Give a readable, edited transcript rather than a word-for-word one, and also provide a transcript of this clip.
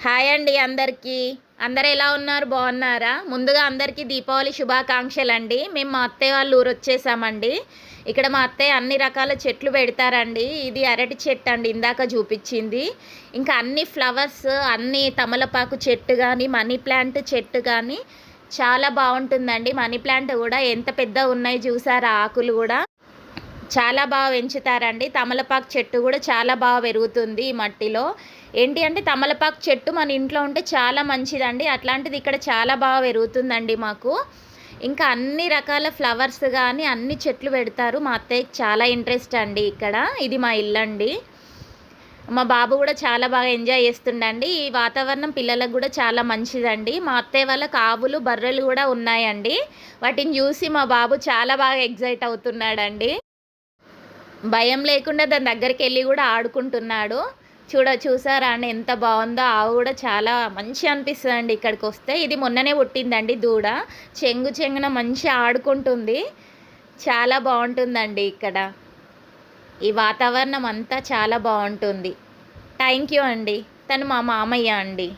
Hi అండి అందరికీ. అందరూ ఎలా ఉన్నారు? బాగున్నారా? ముందుగా అందరికీ దీపావళి శుభాకాంక్షలండి. మేము మా అత్తయ్య వాళ్ళ ఊరొచ్చేసామండి. ఇక్కడ మా అత్తయ్య అన్ని రకాల చెట్లు పెడతారండి. ఇది అరటి చెట్టు అండి ఇందాక చూపించింది. ఇంకా అన్ని ఫ్లవర్స్, అన్ని తమలపాకు చెట్టు కానీ, మనీ ప్లాంట్ చెట్టు కానీ చాలా బాగుంటుందండి. మనీ ప్లాంట్ కూడా ఎంత పెద్దగా ఉన్నాయి చూసారా, ఆకులు కూడా చాలా బాగా పెంచుతారండి. తమలపాకు చెట్టు కూడా చాలా బాగా పెరుగుతుంది ఈ మట్టిలో. ఏంటి అంటే తమలపాకు చెట్టు మన ఇంట్లో ఉంటే చాలా మంచిదండి. అట్లాంటిది ఇక్కడ చాలా బాగా పెరుగుతుందండి మాకు. ఇంకా అన్ని రకాల ఫ్లవర్స్ కానీ అన్ని చెట్లు పెడతారు. మా అత్తయ్యకి చాలా ఇంట్రెస్ట్ అండి ఇక్కడ. ఇది మా ఇల్లు అండి. మా బాబు కూడా చాలా బాగా ఎంజాయ్ చేస్తుండండి. ఈ వాతావరణం పిల్లలకు కూడా చాలా మంచిదండి. మా అత్తయ్య వాళ్ళకి ఆవులు, బర్రెలు కూడా ఉన్నాయండి. వాటిని చూసి మా బాబు చాలా బాగా ఎగ్జైట్ అవుతున్నాడండి. భయం లేకుండా దాని దగ్గరికి వెళ్ళి కూడా ఆడుకుంటున్నాడు. చూసారా అండి ఎంత బాగుందో. ఆవు కూడా చాలా మంచి అనిపిస్తుందండి ఇక్కడికి వస్తే. ఇది మొన్ననే పుట్టిందండి దూడ. చెంగున మంచి ఆడుకుంటుంది. చాలా బాగుంటుందండి ఇక్కడ. ఈ వాతావరణం అంతా చాలా బాగుంటుంది. థ్యాంక్ యూ అండి. తను మా మామయ్య అండి.